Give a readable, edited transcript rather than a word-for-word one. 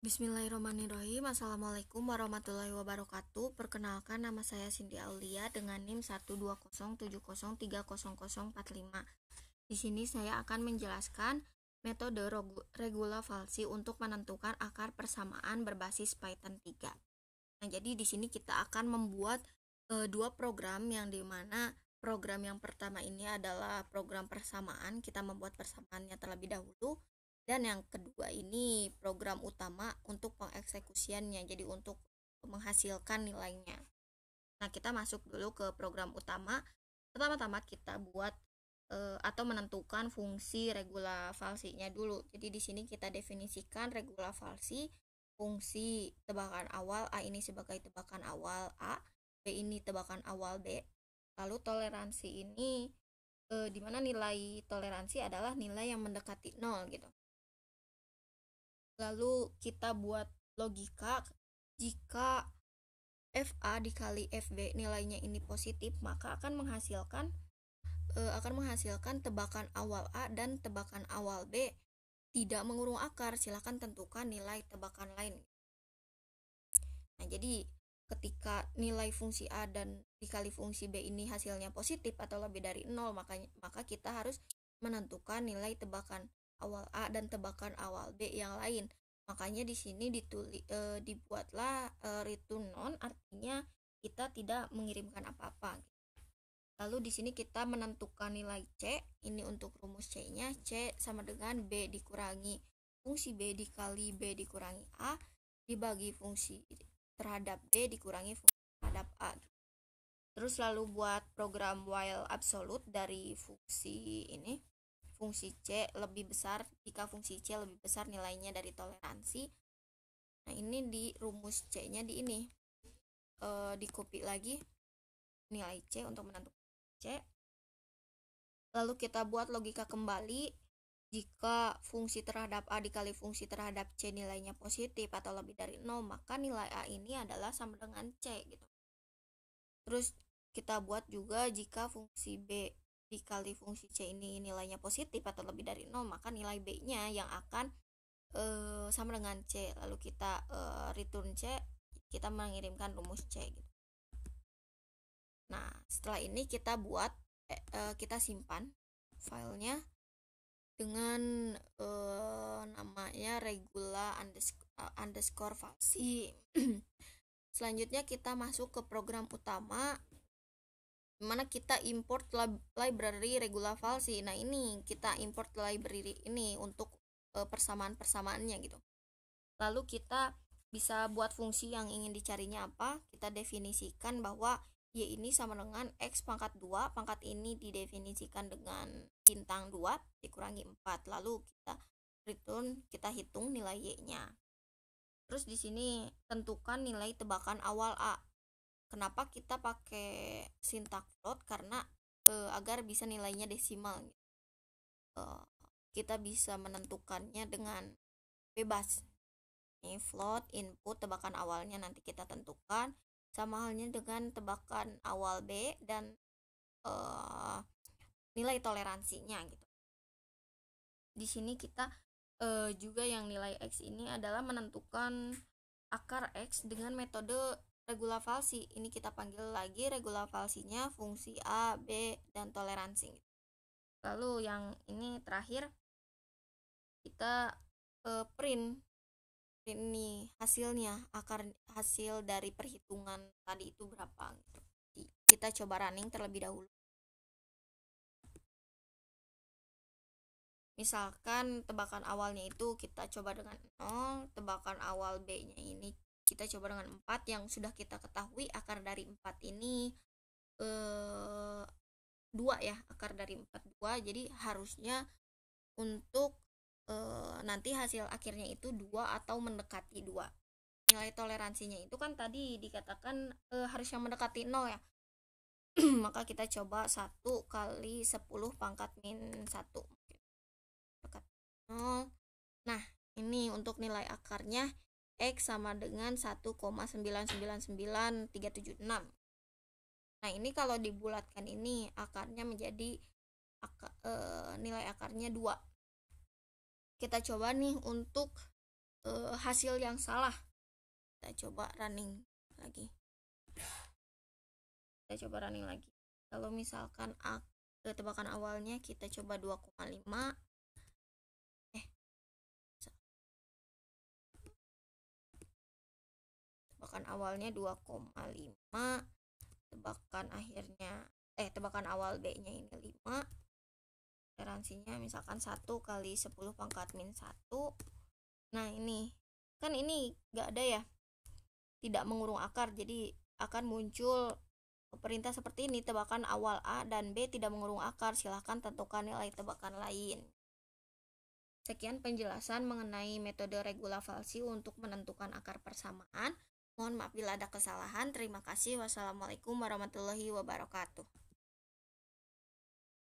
Bismillahirrahmanirrahim. Assalamualaikum warahmatullahi wabarakatuh. Perkenalkan, nama saya Cindy Aulia dengan NIM 120703045. Di sini saya akan menjelaskan metode regula falsi untuk menentukan akar persamaan berbasis Python 3. Nah, jadi di sini kita akan membuat dua program, yang dimana program yang pertama ini adalah program persamaan. Kita membuat persamaannya terlebih dahulu. Dan yang kedua ini program utama untuk pengeksekusiannya, jadi untuk menghasilkan nilainya. Nah, kita masuk dulu ke program utama. Pertama-tama kita buat atau menentukan fungsi regula falsinya dulu. Jadi di sini kita definisikan regula falsi, fungsi tebakan awal A ini sebagai tebakan awal A, B ini tebakan awal B. Lalu toleransi ini di mana nilai toleransi adalah nilai yang mendekati 0 gitu. Lalu kita buat logika, jika FA dikali FB nilainya ini positif, maka akan menghasilkan tebakan awal A dan tebakan awal B tidak mengurung akar. Silahkan tentukan nilai tebakan lain. Nah, jadi ketika nilai fungsi A dan dikali fungsi B ini hasilnya positif atau lebih dari 0, maka kita harus menentukan nilai tebakan awal A dan tebakan awal B yang lain. Makanya di sini dibuatlah return none, artinya kita tidak mengirimkan apa-apa. Lalu di sini kita menentukan nilai C. Ini untuk rumus C-nya, C sama dengan B dikurangi fungsi B dikali B dikurangi A dibagi fungsi terhadap B dikurangi fungsi terhadap A. Terus lalu buat program while absolute dari fungsi ini, fungsi C lebih besar jika fungsi C lebih besar nilainya dari toleransi. Nah, ini di rumus C-nya di ini di copy lagi nilai C untuk menentukan C. Lalu kita buat logika kembali, jika fungsi terhadap A dikali fungsi terhadap C nilainya positif atau lebih dari 0, maka nilai A ini adalah sama dengan C gitu. Terus kita buat juga jika fungsi B dikali fungsi C ini nilainya positif atau lebih dari 0, maka nilai B-nya yang akan sama dengan C. Lalu kita return C, kita mengirimkan rumus C gitu. Nah, setelah ini kita buat kita simpan filenya dengan namanya regula underscore falsi. Selanjutnya kita masuk ke program utama, dimana kita import library regula falsi. Nah, ini kita import library ini untuk persamaan-persamaannya gitu. Lalu kita bisa buat fungsi yang ingin dicarinya apa. Kita definisikan bahwa Y ini sama dengan X pangkat 2. Pangkat ini didefinisikan dengan bintang 2 dikurangi 4. Lalu kita return, kita hitung nilai Y-nya. Terus di sini tentukan nilai tebakan awal A. Kenapa kita pakai sintak float? Karena agar bisa nilainya desimal. Kita bisa menentukannya dengan bebas. Ini float input tebakan awalnya nanti kita tentukan, sama halnya dengan tebakan awal B dan nilai toleransinya gitu. Di sini kita juga yang nilai X ini adalah menentukan akar X dengan metode regula falsi. Ini kita panggil lagi regula falsinya fungsi A, B, dan toleransi. Lalu yang ini terakhir kita print ini hasilnya, akar hasil dari perhitungan tadi itu berapa gitu. Kita coba running terlebih dahulu. Misalkan tebakan awalnya itu kita coba dengan 0, tebakan awal B-nya ini kita coba dengan 4, yang sudah kita ketahui akar dari 4 ini 2 ya, akar dari 4 2, jadi harusnya untuk nanti hasil akhirnya itu 2 atau mendekati 2. Nilai toleransinya itu kan tadi dikatakan harus yang mendekati 0 ya. Maka kita coba 1 kali 10 pangkat min 1 dekat 0. Nah, ini untuk nilai akarnya X sama dengan 1,99936. Nah, ini kalau dibulatkan ini akarnya menjadi nilai akarnya 2. Kita coba nih untuk hasil yang salah. Kita coba running lagi. Kalau misalkan tebakan awalnya kita coba 2,5, tebakan awalnya 2,5, tebakan awal B nya ini 5, toleransinya misalkan 1 kali 10 pangkat min 1. Nah ini kan ini gak ada ya, tidak mengurung akar, jadi akan muncul perintah seperti ini, tebakan awal A dan B tidak mengurung akar, silahkan tentukan nilai tebakan lain. Sekian penjelasan mengenai metode regula-falsi untuk menentukan akar persamaan. Mohon maaf bila ada kesalahan. Terima kasih. Wassalamualaikum warahmatullahi wabarakatuh.